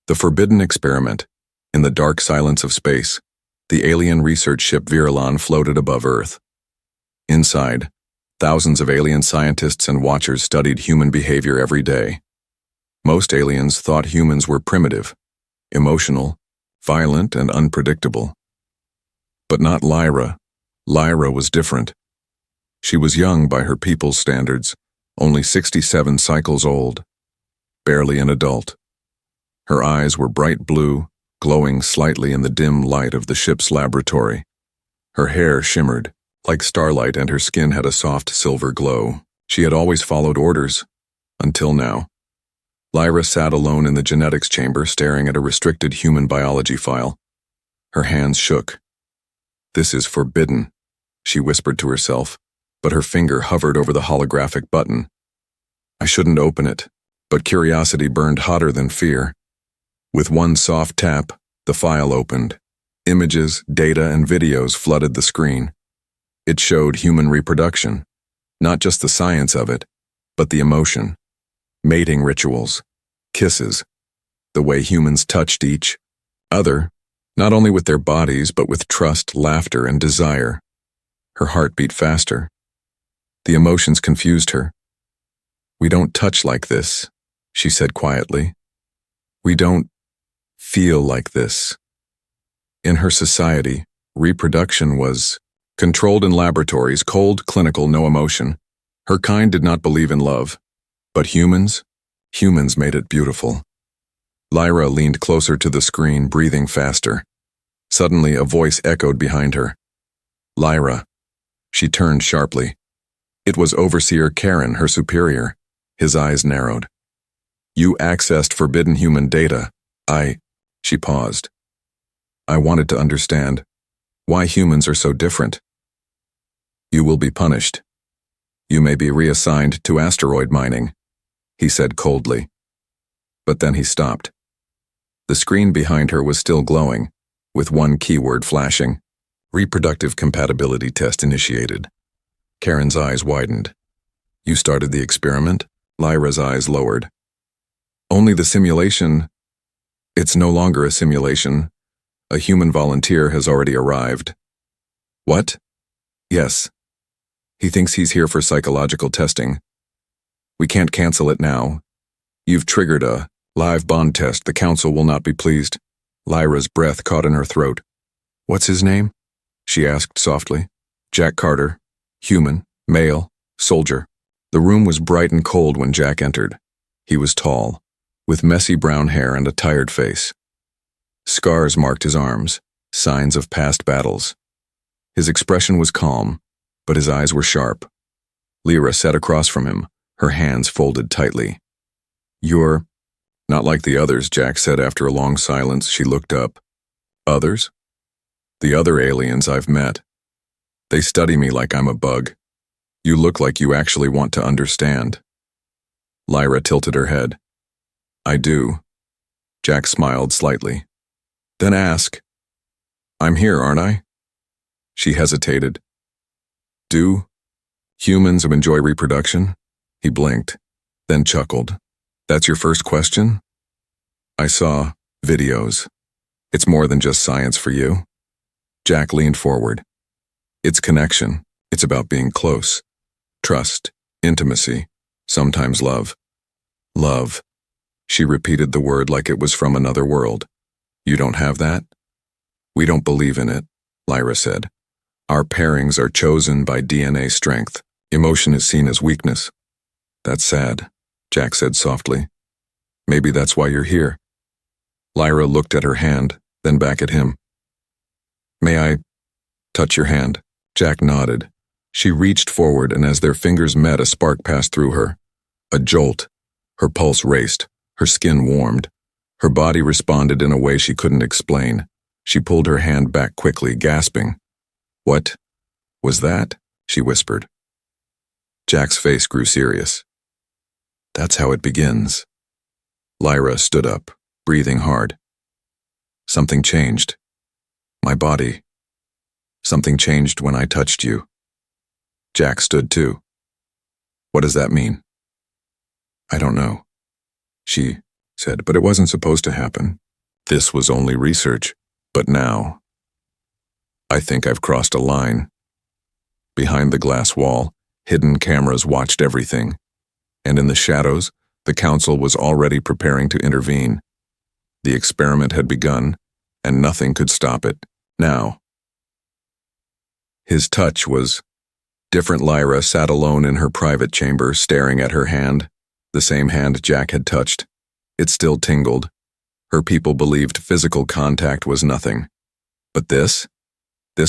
The forbidden experiment. In the dark silence of space, the alien research ship Virulon floated above Earth. Inside, thousands of alien scientists and watchers studied human behavior every day. Most aliens thought humans were primitive, emotional, violent, and unpredictable. But not Lyraa. Lyraa was different. She was young by her people's standards, only 67 cycles old, barely an adult. Her eyes were bright blue, glowing slightly in the dim light of the ship's laboratory. Her hair shimmered like starlight and her skin had a soft silver glow. She had always followed orders, until now. Lyraa sat alone in the genetics chamber staring at a restricted human biology file. Her hands shook. "This is forbidden," she whispered to herself, but her finger hovered over the holographic button. I shouldn't open it, but curiosity burned hotter than fear. With one soft tap, the file opened. Images, data, and videos flooded the screen. It showed human reproduction, not just the science of it, but the emotion. Mating rituals, kisses, the way humans touched each other, not only with their bodies but with trust, laughter, and desire. Her heart beat faster. The emotions confused her. "We don't touch like this," she said quietly. "We don't feel like this." In her society, reproduction was controlled in laboratories, cold, clinical, no emotion. Her kind did not believe in love. But humans made it beautiful. Lyraa leaned closer to the screen, breathing faster. Suddenly, a voice echoed behind her. "Lyraa." She turned sharply. It was Overseer Karen, her superior. His eyes narrowed. "You accessed forbidden human data. She paused. "I wanted to understand why humans are so different." "You will be punished. You may be reassigned to asteroid mining," he said coldly. But then he stopped. The screen behind her was still glowing, with one keyword flashing. Reproductive compatibility test initiated. Karen's eyes widened. "You started the experiment?" Lyraa's eyes lowered. "Only the simulation. It's no longer a simulation. A human volunteer has already arrived." "What?" "Yes. He thinks he's here for psychological testing. We can't cancel it now. You've triggered a live bond test. The council will not be pleased." Lyraa's breath caught in her throat. "What's his name?" she asked softly. "Jack Carter. Human, male, soldier." The room was bright and cold when Jack entered. He was tall, with messy brown hair and a tired face. Scars marked his arms, signs of past battles. His expression was calm, but his eyes were sharp. Lyraa sat across from him, her hands folded tightly. "You're not like the others," Jack said after a long silence. She looked up. "Others?" "The other aliens I've met. They study me like I'm a bug. You look like you actually want to understand." Lyraa tilted her head. "I do." Jack smiled slightly. "Then ask. I'm here, aren't I?" She hesitated. "Do humans enjoy reproduction?" He blinked, then chuckled. "That's your first question?" "I saw videos. It's more than just science for you." Jack leaned forward. "It's connection. It's about being close. Trust, intimacy, sometimes love." "Love." She repeated the word like it was from another world. "You don't have that?" "We don't believe in it," Lyraa said. "Our pairings are chosen by DNA strength. Emotion is seen as weakness." "That's sad," Jack said softly. "Maybe that's why you're here." Lyraa looked at her hand, then back at him. "May I touch your hand?" Jack nodded. She reached forward, and as their fingers met, a spark passed through her. A jolt. Her pulse raced. Her skin warmed. Her body responded in a way she couldn't explain. She pulled her hand back quickly, gasping. "What was that?" she whispered. Jack's face grew serious. "That's how it begins." Lyraa stood up, breathing hard. "Something changed. My body. Something changed when I touched you." Jack stood too. "What does that mean?" "I don't know." She said, but it wasn't supposed to happen. This was only research. But now, I think I've crossed a line. Behind the glass wall, hidden cameras watched everything. And in the shadows, the council was already preparing to intervene. The experiment had begun, and nothing could stop it. Now. His touch was different. Lyraa sat alone in her private chamber, staring at her hand, the same hand Jack had touched. It still tingled. Her people believed physical contact was nothing. But this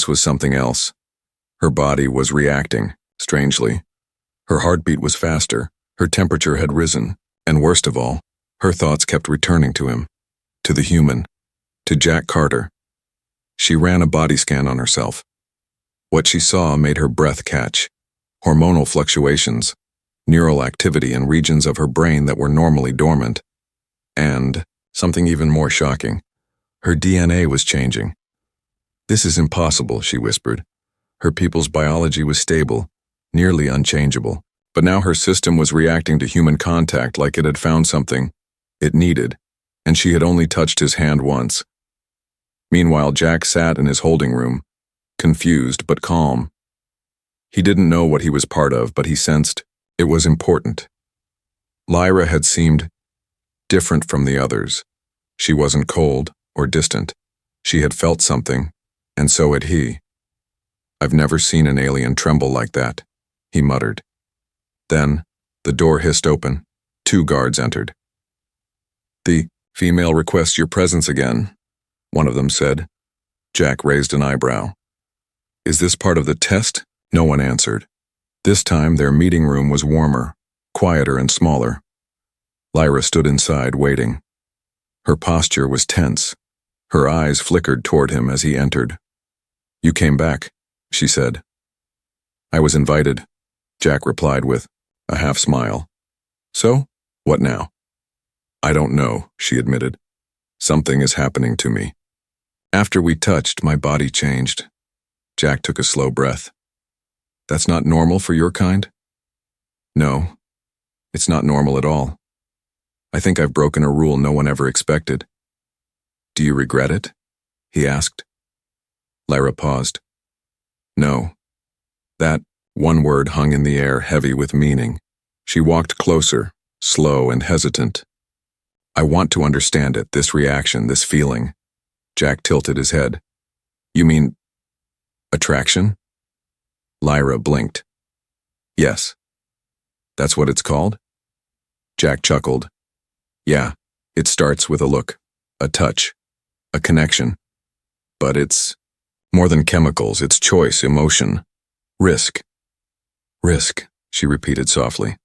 was something else. Her body was reacting, strangely. Her heartbeat was faster, her temperature had risen, and worst of all, her thoughts kept returning to him, to the human, to Jack Carter. She ran a body scan on herself. What she saw made her breath catch. Hormonal fluctuations, neural activity in regions of her brain that were normally dormant. And, something even more shocking, her DNA was changing. "This is impossible," she whispered. Her people's biology was stable, nearly unchangeable, but now her system was reacting to human contact like it had found something it needed, and she had only touched his hand once. Meanwhile, Jack sat in his holding room, confused but calm. He didn't know what he was part of, but he sensed it was important. Lyraa had seemed different from the others. She wasn't cold or distant. She had felt something, and so had he. "I've never seen an alien tremble like that," he muttered. Then, the door hissed open. 2 guards entered. "The female requests your presence again," one of them said. Jack raised an eyebrow. "Is this part of the test?" No one answered. This time, their meeting room was warmer, quieter and smaller. Lyraa stood inside, waiting. Her posture was tense. Her eyes flickered toward him as he entered. "You came back," she said. "I was invited," Jack replied with a half smile. "So, what now?" "I don't know," she admitted. "Something is happening to me." "After we touched, my body changed." Jack took a slow breath. "That's not normal for your kind?" "No, it's not normal at all. I think I've broken a rule no one ever expected." "Do you regret it?" he asked. Lyraa paused. "No." That one word hung in the air, heavy with meaning. She walked closer, slow and hesitant. "I want to understand it, this reaction, this feeling." Jack tilted his head. "You mean attraction?" Lyraa blinked. "Yes." "That's what it's called?" Jack chuckled. "Yeah, it starts with a look, a touch, a connection. But it's more than chemicals, it's choice, emotion, risk." "Risk," she repeated softly.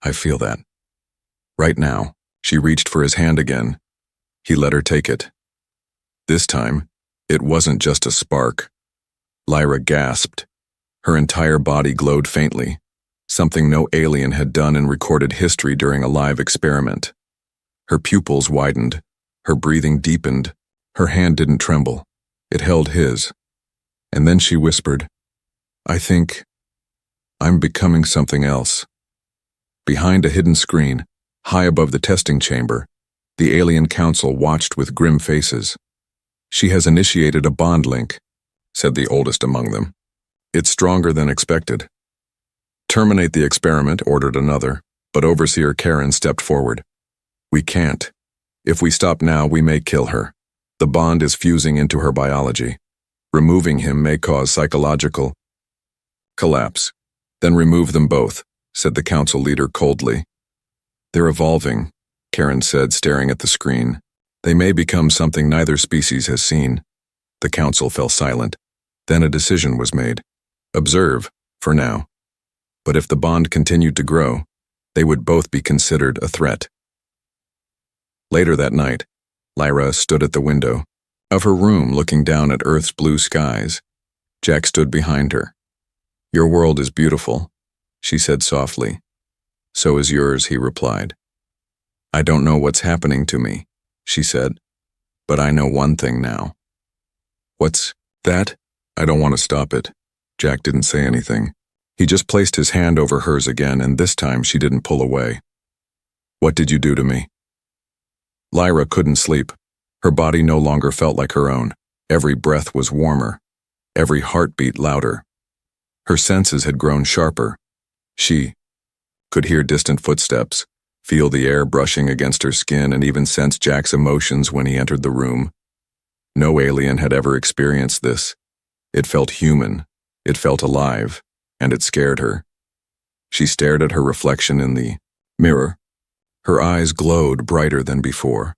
"I feel that." Right now, she reached for his hand again. He let her take it. This time, it wasn't just a spark. Lyraa gasped. Her entire body glowed faintly, something no alien had done in recorded history during a live experiment. Her pupils widened, her breathing deepened, her hand didn't tremble. It held his. And then she whispered, "I think I'm becoming something else." Behind a hidden screen, high above the testing chamber, the alien council watched with grim faces. "She has initiated a bond link," said the oldest among them. "It's stronger than expected." "Terminate the experiment," ordered another, but Overseer Karen stepped forward. "We can't. If we stop now, we may kill her. The bond is fusing into her biology. Removing him may cause psychological collapse." "Then remove them both," said the council leader coldly. "They're evolving," Karen said, staring at the screen. "They may become something neither species has seen." The council fell silent. Then a decision was made. Observe, for now. But if the bond continued to grow, they would both be considered a threat. Later that night, Lyraa stood at the window of her room looking down at Earth's blue skies. Jack stood behind her. "Your world is beautiful," she said softly. "So is yours," he replied. "I don't know what's happening to me," she said, "but I know one thing now." "What's that?" "I don't want to stop it." Jack didn't say anything. He just placed his hand over hers again, and this time she didn't pull away. "What did you do to me?" Lyraa couldn't sleep. Her body no longer felt like her own. Every breath was warmer. Every heartbeat louder. Her senses had grown sharper. She could hear distant footsteps, feel the air brushing against her skin, and even sense Jack's emotions when he entered the room. No alien had ever experienced this. It felt human, it felt alive, and it scared her. She stared at her reflection in the mirror. Her eyes glowed brighter than before.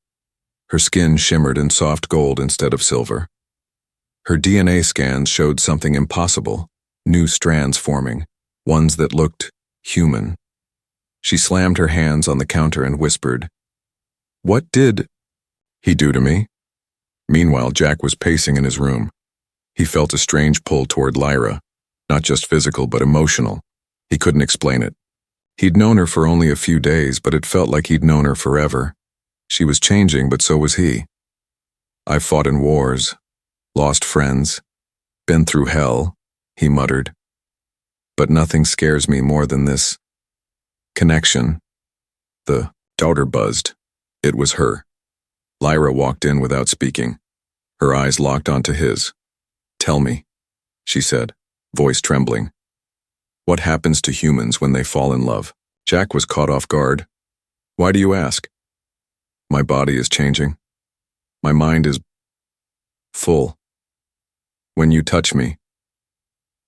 Her skin shimmered in soft gold instead of silver. Her DNA scans showed something impossible, new strands forming, ones that looked human. She slammed her hands on the counter and whispered, "What did he do to me?" Meanwhile, Jack was pacing in his room. He felt a strange pull toward Lyraa, not just physical but emotional. He couldn't explain it. He'd known her for only a few days, but it felt like he'd known her forever. She was changing, but so was he. "I've fought in wars, lost friends, been through hell," he muttered. "But nothing scares me more than this connection." The daughter buzzed. It was her. Lyraa walked in without speaking. Her eyes locked onto his. "Tell me," she said, voice trembling. "What happens to humans when they fall in love?" Jack was caught off guard. "Why do you ask?" "My body is changing. My mind is full. When you touch me,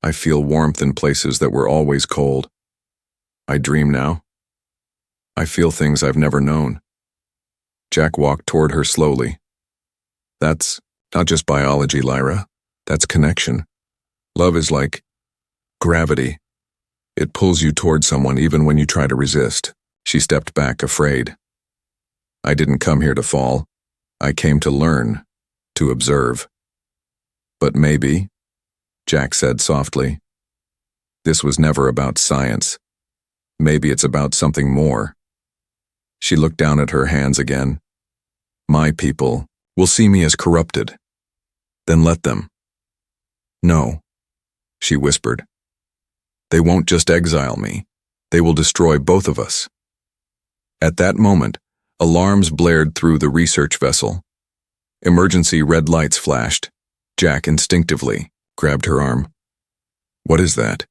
I feel warmth in places that were always cold. I dream now. I feel things I've never known." Jack walked toward her slowly. "That's not just biology, Lyraa. That's connection. Love is like gravity. It pulls you toward someone even when you try to resist." She stepped back, afraid. "I didn't come here to fall. I came to learn, to observe." "But maybe," Jack said softly, "this was never about science. Maybe it's about something more." She looked down at her hands again. "My people will see me as corrupted. Then let them." "No," she whispered. "They won't just exile me. They will destroy both of us." At that moment, alarms blared through the research vessel. Emergency red lights flashed. Jack instinctively grabbed her arm. "What is that?"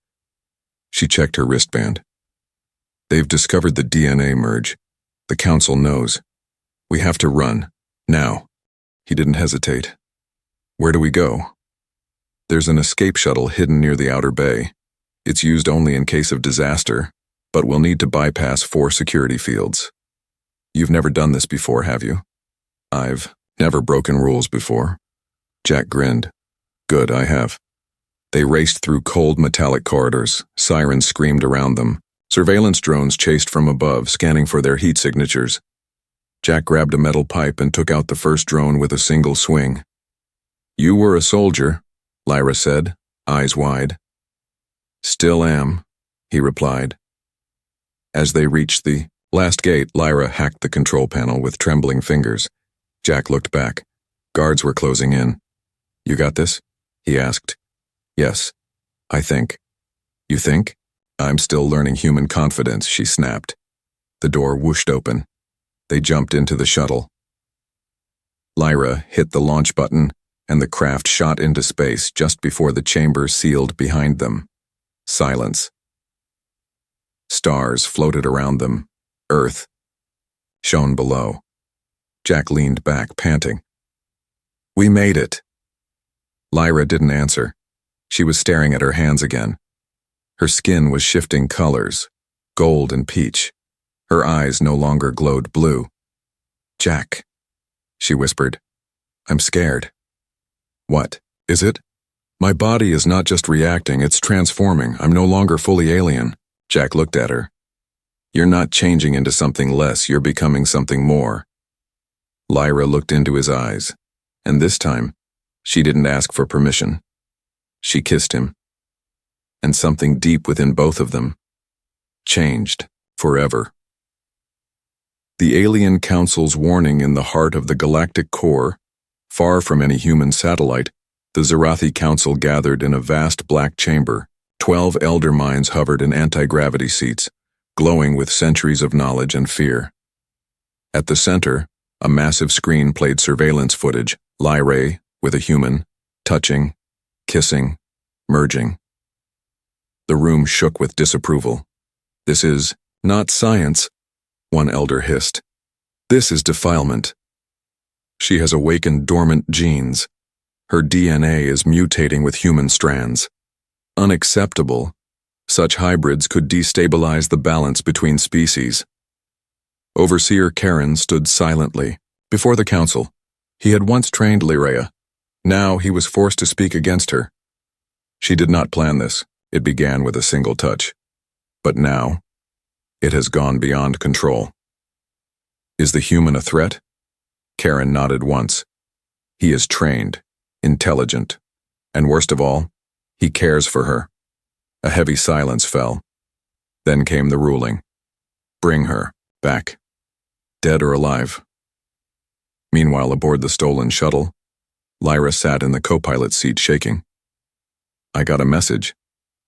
She checked her wristband. "They've discovered the DNA merge. The Council knows. We have to run. Now." He didn't hesitate. "Where do we go?" "There's an escape shuttle hidden near the outer bay. It's used only in case of disaster, but we'll need to bypass 4 security fields." "You've never done this before, have you?" "I've never broken rules before." Jack grinned. "Good, I have." They raced through cold metallic corridors. Sirens screamed around them. Surveillance drones chased from above, scanning for their heat signatures. Jack grabbed a metal pipe and took out the first drone with a single swing. "You were a soldier," Lyraa said, eyes wide. "Still am," he replied. As they reached the last gate, Lyraa hacked the control panel with trembling fingers. Jack looked back. Guards were closing in. "You got this?" he asked. "Yes, I think." "You think?" "I'm still learning human confidence," she snapped. The door whooshed open. They jumped into the shuttle. Lyraa hit the launch button, and the craft shot into space just before the chamber sealed behind them. Silence. Stars floated around them. Earth shone below. Jack leaned back, panting. "We made it." Lyraa didn't answer. She was staring at her hands again. Her skin was shifting colors, gold and peach. Her eyes no longer glowed blue. "Jack," she whispered, "I'm scared." "What is it?" "My body is not just reacting, it's transforming. I'm no longer fully alien." Jack looked at her. "You're not changing into something less, you're becoming something more." Lyraa looked into his eyes, and this time, she didn't ask for permission. She kissed him, and something deep within both of them changed forever. The Alien Council's warning in the heart of the galactic core, far from any human satellite, the Zarathi Council gathered in a vast black chamber. 12 elder minds hovered in anti-gravity seats, glowing with centuries of knowledge and fear. At the center, A massive screen played surveillance footage, Lyraa with a human, touching, kissing, merging. The room shook with disapproval. "This is not science," one elder hissed. "This is defilement. She has awakened dormant genes. Her DNA is mutating with human strands. Unacceptable. Such hybrids could destabilize the balance between species." Overseer Karen stood silently. Before the council, he had once trained Lyraa. Now he was forced to speak against her. She did not plan this. It began with a single touch. But now, it has gone beyond control. "Is the human a threat?" Karen nodded once. "He is trained, intelligent, and worst of all, he cares for her." A heavy silence fell. Then came the ruling. "Bring her back, dead or alive." Meanwhile, aboard the stolen shuttle, Lyraa sat in the co-pilot seat shaking. "I got a message,"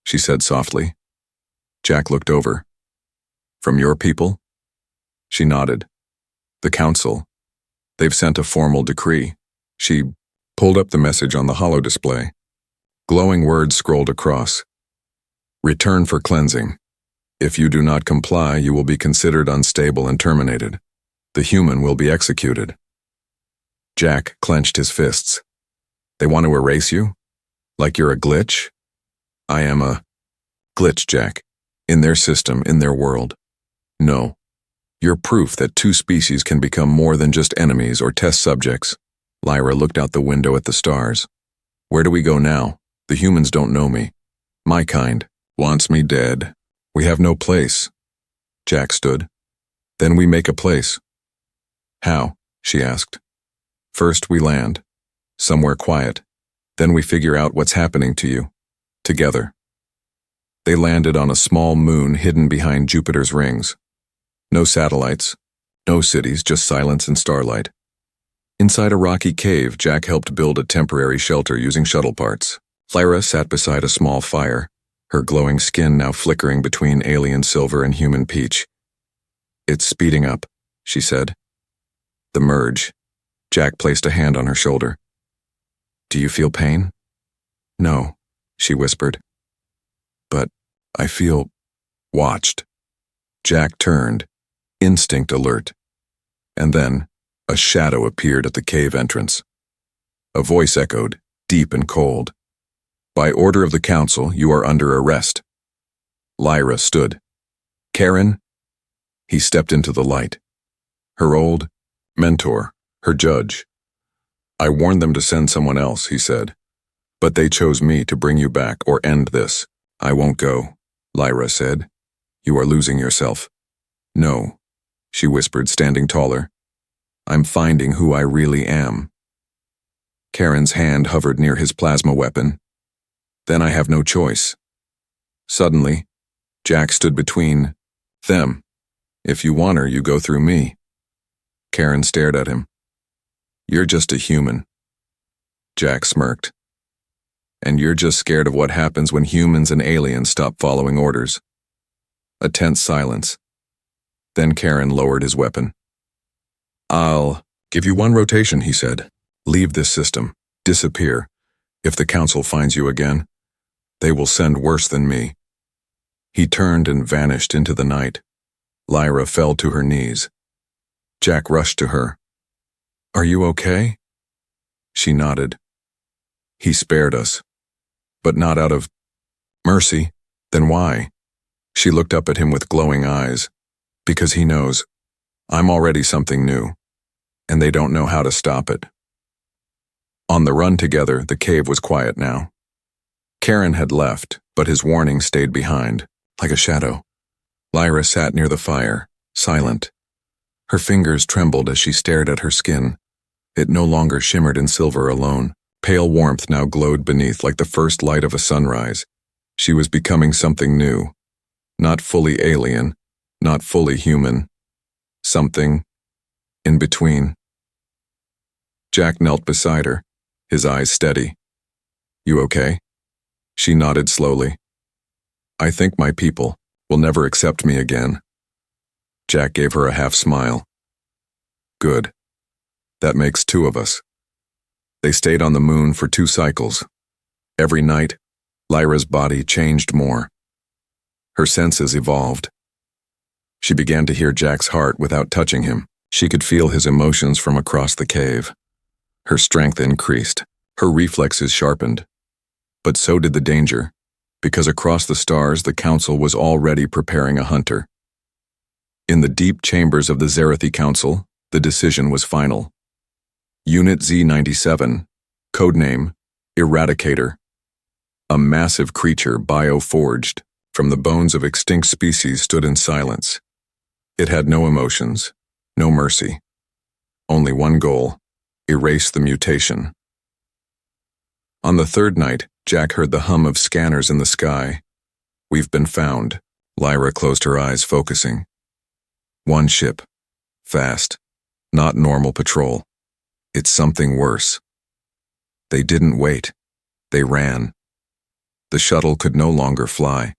she said softly. Jack looked over. "From your people?" She nodded. "The council. They've sent a formal decree." She pulled up the message on the holo display. Glowing words scrolled across. "Return for cleansing. If you do not comply, you will be considered unstable and terminated. The human will be executed." Jack clenched his fists. "They want to erase you? Like you're a glitch?" "I am a glitch, Jack. In their system, in their world. No. You're proof that two species can become more than just enemies or test subjects." Lyraa looked out the window at the stars. "Where do we go now? The humans don't know me. My kind wants me dead. We have no place." Jack stood. "Then we make a place." "How?" she asked. "First we land. Somewhere quiet. Then we figure out what's happening to you. Together." They landed on a small moon hidden behind Jupiter's rings. No satellites, no cities, just silence and starlight. Inside a rocky cave, Jack helped build a temporary shelter using shuttle parts. Lyraa sat beside a small fire, her glowing skin now flickering between alien silver and human peach. "It's speeding up," she said. "The merge." Jack placed a hand on her shoulder. "Do you feel pain?" "No," she whispered. "But I feel watched." Jack turned, instinct alert. And then a shadow appeared at the cave entrance. A voice echoed, deep and cold. "By order of the council, you are under arrest." Lyraa stood. "Karen?" He stepped into the light. Her old mentor, her judge. "I warned them to send someone else," he said. "But they chose me to bring you back or end this." "I won't go," Lyraa said. "You are losing yourself." "No," she whispered, standing taller. "I'm finding who I really am." Karen's hand hovered near his plasma weapon. "Then I have no choice." Suddenly, Jack stood between them. "If you want her, you go through me." Karen stared at him. "You're just a human." Jack smirked. "And you're just scared of what happens when humans and aliens stop following orders." A tense silence. Then Karen lowered his weapon. "I'll give you one rotation," he said. "Leave this system. Disappear. If the council finds you again, they will send worse than me." He turned and vanished into the night. Lyraa fell to her knees. Jack rushed to her. "Are you okay?" She nodded. "He spared us. But not out of mercy. Then why?" She looked up at him with glowing eyes. "Because he knows. I'm already something new. And they don't know how to stop it." On the run together, the cave was quiet now. Karen had left, but his warning stayed behind, like a shadow. Lyraa sat near the fire, silent. Her fingers trembled as she stared at her skin. It no longer shimmered in silver alone. Pale warmth now glowed beneath like the first light of a sunrise. She was becoming something new. Not fully alien, not fully human. Something in between. Jack knelt beside her, his eyes steady. "You okay?" She nodded slowly. "I think my people will never accept me again." Jack gave her a half smile. "Good. That makes two of us. They stayed on the moon for 2 cycles. Every night, Lyra's body changed more. Her senses evolved. She began to hear Jack's heart without touching him. She could feel his emotions from across the cave. Her strength increased. Her reflexes sharpened. But so did the danger, because across the stars the Council was already preparing a hunter. In the deep chambers of the Galactic Council, the decision was final. Unit Z-97, codename Eradicator. A massive creature bio-forged from the bones of extinct species stood in silence. It had no emotions, no mercy. Only one goal: erase the mutation. On the 3rd night, Jack heard the hum of scanners in the sky. "We've been found." Lyra closed her eyes, focusing. One ship. Fast. Not normal patrol. It's something worse. They didn't wait. They ran. The shuttle could no longer fly,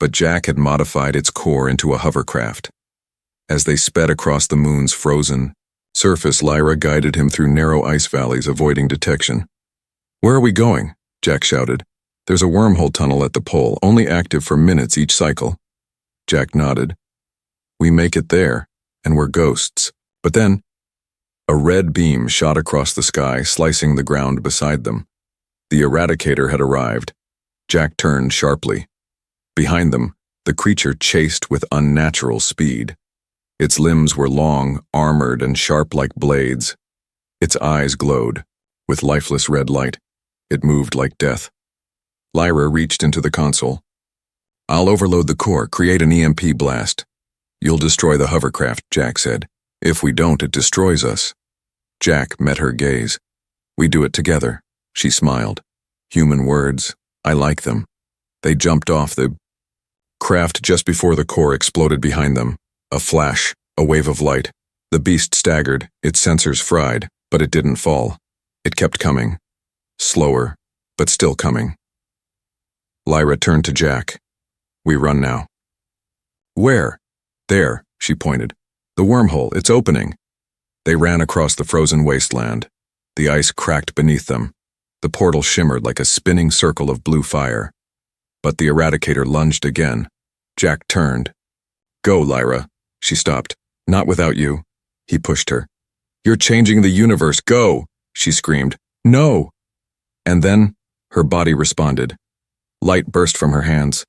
but Jack had modified its core into a hovercraft. As they sped across the moon's frozen surface, Lyra guided him through narrow ice valleys, avoiding detection. "Where are we going?" Jack shouted. "There's a wormhole tunnel at the pole, only active for minutes each cycle." Jack nodded. "We make it there, and we're ghosts." But then, a red beam shot across the sky, slicing the ground beside them. The Eradicator had arrived. Jack turned sharply. Behind them, the creature chased with unnatural speed. Its limbs were long, armored, and sharp like blades. Its eyes glowed, with lifeless red light. It moved like death. Lyra reached into the console. "I'll overload the core, create an EMP blast." "You'll destroy the hovercraft," Jack said. "If we don't, it destroys us." Jack met her gaze. "We do it together," she smiled. "Human words, I like them." They jumped off the craft just before the core exploded behind them. A flash, a wave of light. The beast staggered, its sensors fried, but it didn't fall. It kept coming. Slower, but still coming. Lyra turned to Jack. "We run now." "Where?" "There," she pointed. "The wormhole, it's opening." They ran across the frozen wasteland. The ice cracked beneath them. The portal shimmered like a spinning circle of blue fire. But the Eradicator lunged again. Jack turned. "Go, Lyra." She stopped. "Not without you." He pushed her. "You're changing the universe. Go!" she screamed. "No!" And then, her body responded. Light burst from her hands.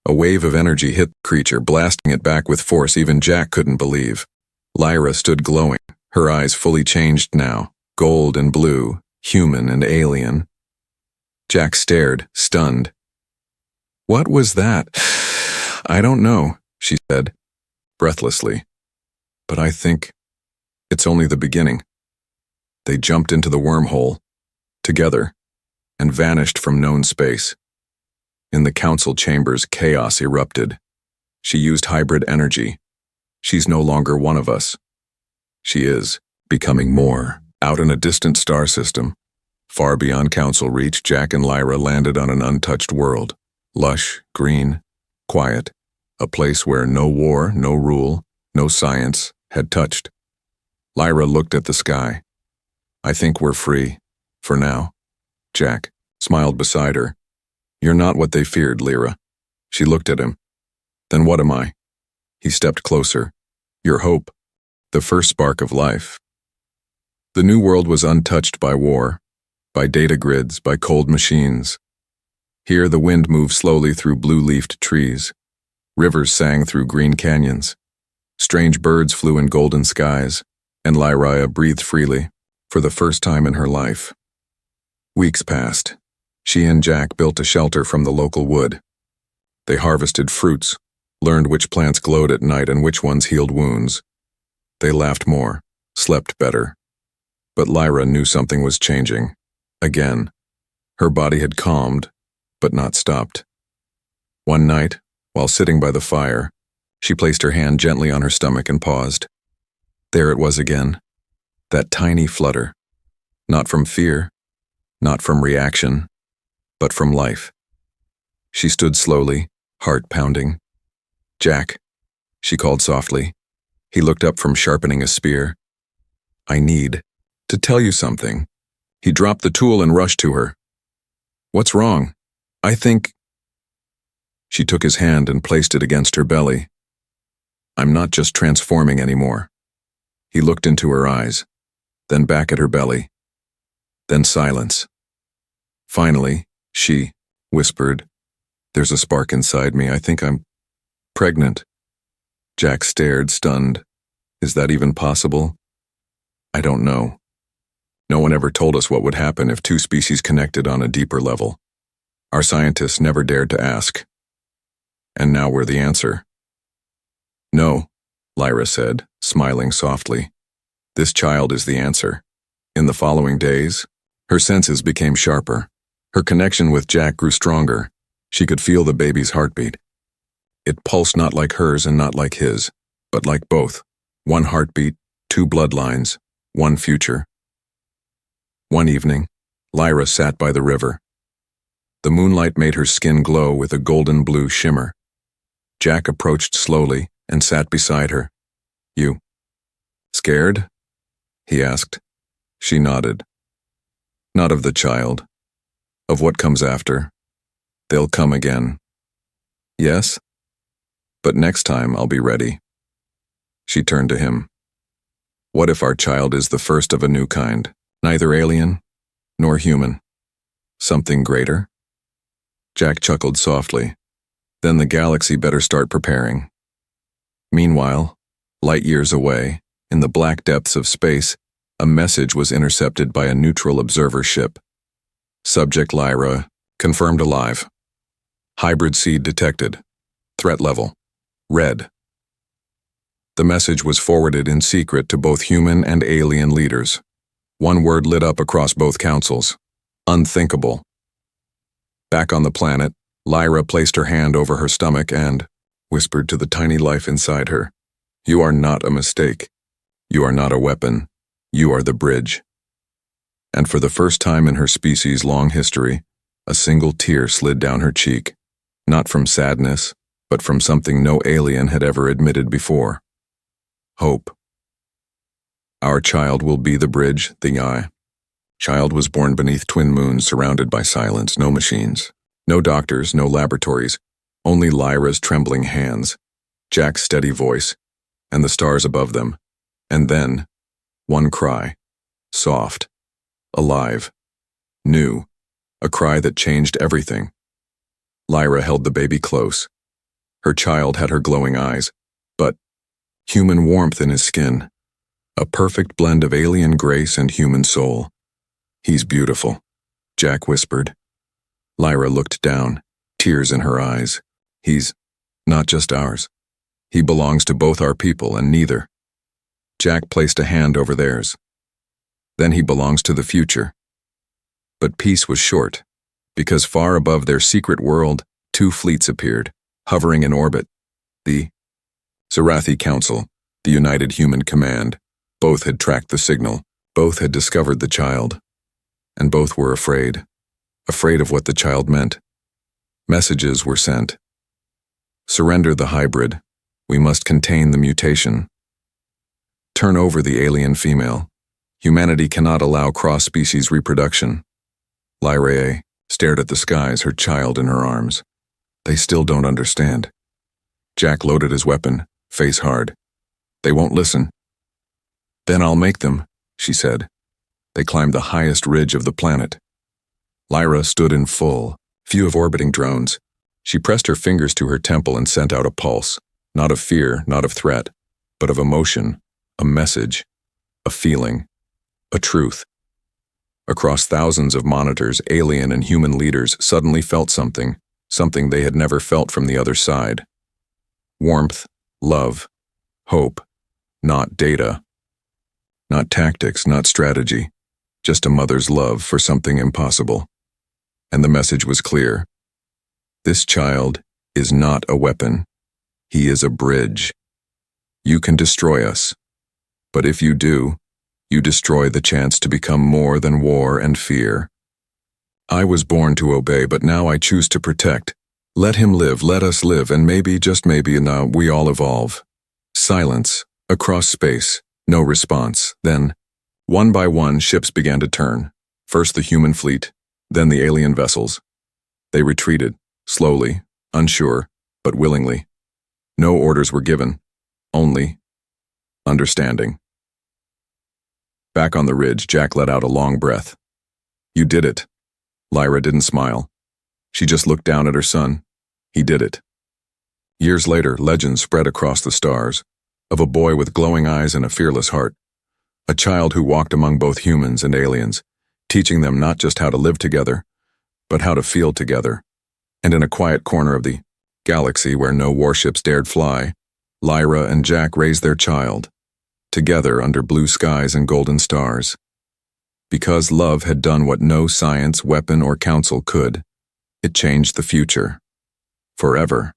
A wave of energy hit the creature, blasting it back with force even Jack couldn't believe. Lyra stood glowing, her eyes fully changed now, gold and blue, human and alien. Jack stared, stunned. "What was that?" "I don't know," she said, breathlessly. "But I think it's only the beginning." They jumped into the wormhole, together, and vanished from known space. In the council chambers, chaos erupted. She used hybrid energy. She's no longer one of us. She is becoming more. Out in a distant star system, far beyond council reach, Jack and Lyra landed on an untouched world. Lush, green, quiet. A place where no war, no rule, no science had touched. Lyra looked at the sky. "I think we're free. For now." Jack smiled beside her. "You're not what they feared, Lyra." She looked at him. "Then what am I?" He stepped closer. "Your hope. The first spark of life." The new world was untouched by war, by data grids, by cold machines. Here the wind moved slowly through blue-leafed trees. Rivers sang through green canyons. Strange birds flew in golden skies, and Lyra breathed freely, for the first time in her life. Weeks passed. She and Jack built a shelter from the local wood. They harvested fruits, learned which plants glowed at night and which ones healed wounds. They laughed more, slept better. But Lyra knew something was changing. Again. Her body had calmed, but not stopped. One night, while sitting by the fire, she placed her hand gently on her stomach and paused. There it was again. That tiny flutter. Not from fear, not from reaction, but from life. She stood slowly, heart pounding. "Jack," she called softly. He looked up from sharpening a spear. "I need To tell you something. He dropped the tool and rushed to her. What's wrong? I think... She took his hand and placed it against her belly. I'm not just transforming anymore. He looked into her eyes, then back at her belly. Then silence. Finally, she whispered, There's a spark inside me. I think I'm pregnant. Jack stared, stunned. Is that even possible? I don't know. No one ever told us what would happen if two species connected on a deeper level. Our scientists never dared to ask. And now we're the answer. No, Lyraa said, smiling softly. This child is the answer. In the following days, her senses became sharper. Her connection with Jack grew stronger. She could feel the baby's heartbeat. It pulsed not like hers and not like his, but like both. One heartbeat, two bloodlines, one future. One evening, Lyraa sat by the river. The moonlight made her skin glow with a golden blue shimmer. Jack approached slowly and sat beside her. You scared? He asked. She nodded. Not of the child. Of what comes after. They'll come again. Yes? But next time I'll be ready. She turned to him. What if our child is the first of a new kind, neither alien nor human? Something greater? Jack chuckled softly. Then the galaxy better start preparing. Meanwhile, light years away, in the black depths of space, a message was intercepted by a neutral observer ship. Subject Lyraa, confirmed alive. Hybrid seed detected. Threat level, red. The message was forwarded in secret to both human and alien leaders. One word lit up across both councils. Unthinkable. Back on the planet, Lyraa placed her hand over her stomach and whispered to the tiny life inside her. You are not a mistake. You are not a weapon. You are the bridge. And for the first time in her species' long history, a single tear slid down her cheek, not from sadness, but from something no alien had ever admitted before. Hope. Our child will be the bridge, the child was born beneath twin moons surrounded by silence, no machines. No doctors, no laboratories, only Lyraa's trembling hands, Jack's steady voice, and the stars above them. And then, one cry, soft, alive, new, a cry that changed everything. Lyraa held the baby close. Her child had her glowing eyes, but human warmth in his skin, a perfect blend of alien grace and human soul. He's beautiful, Jack whispered. Lyraa looked down, tears in her eyes. He's not just ours. He belongs to both our people and neither. Jack placed a hand over theirs. Then he belongs to the future. But peace was short, because far above their secret world, two fleets appeared, hovering in orbit. The Galactic Council, the United Human Command. Both had tracked the signal, both had discovered the child, and both were afraid. Afraid of what the child meant. Messages were sent. Surrender the hybrid. We must contain the mutation. Turn over the alien female. Humanity cannot allow cross-species reproduction. Lyraa stared at the skies, her child in her arms. They still don't understand. Jack loaded his weapon, face hard. They won't listen. Then I'll make them, she said. They climbed the highest ridge of the planet. Lyraa stood in full view of orbiting drones. She pressed her fingers to her temple and sent out a pulse, not of fear, not of threat, but of emotion, a message, a feeling, a truth. Across thousands of monitors, alien and human leaders suddenly felt something they had never felt from the other side. Warmth, love, hope, not data, not tactics, not strategy, just a mother's love for something impossible. And the message was clear. This child is not a weapon. He is a bridge. You can destroy us, but if you do, you destroy the chance to become more than war and fear. I was born to obey, but now I choose to protect. Let him live, let us live, and maybe, just maybe, now we all evolve. Silence, across space, no response. Then, One by one, ships began to turn. First the human fleet, then the alien vessels. They retreated, slowly, unsure, but willingly. No orders were given, only understanding. Back on the ridge, Jack let out a long breath. You did it. Lyraa didn't smile. She just looked down at her son. He did it. Years later, legends spread across the stars of a boy with glowing eyes and a fearless heart. A child who walked among both humans and aliens, teaching them not just how to live together, but how to feel together. And in a quiet corner of the galaxy where no warships dared fly, Lyraa and Jack raised their child, together under blue skies and golden stars. Because love had done what no science, weapon, or council could, it changed the future. Forever.